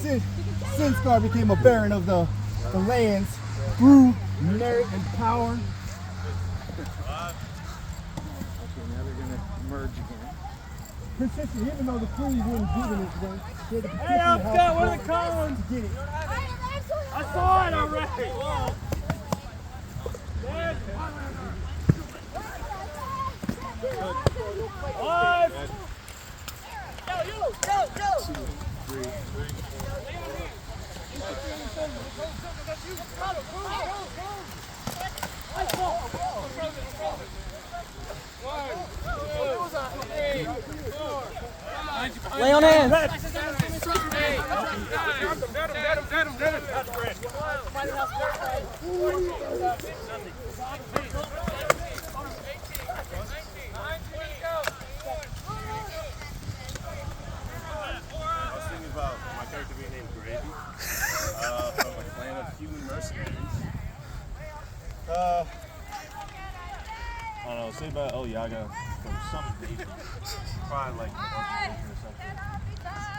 Sinscar became a baron of the lands through merit and power. Okay, now they're gonna merge again. Petition, even though the queen wouldn't give it his way, she had to petition Hey, the up House there, of what are Commons the Collins? to get it. I saw it already. Five. Lay on hands. About my character being named Gravy from a clan of human mercenaries. I don't know, say about El Yaga from some nation. Probably like a bunch of or something.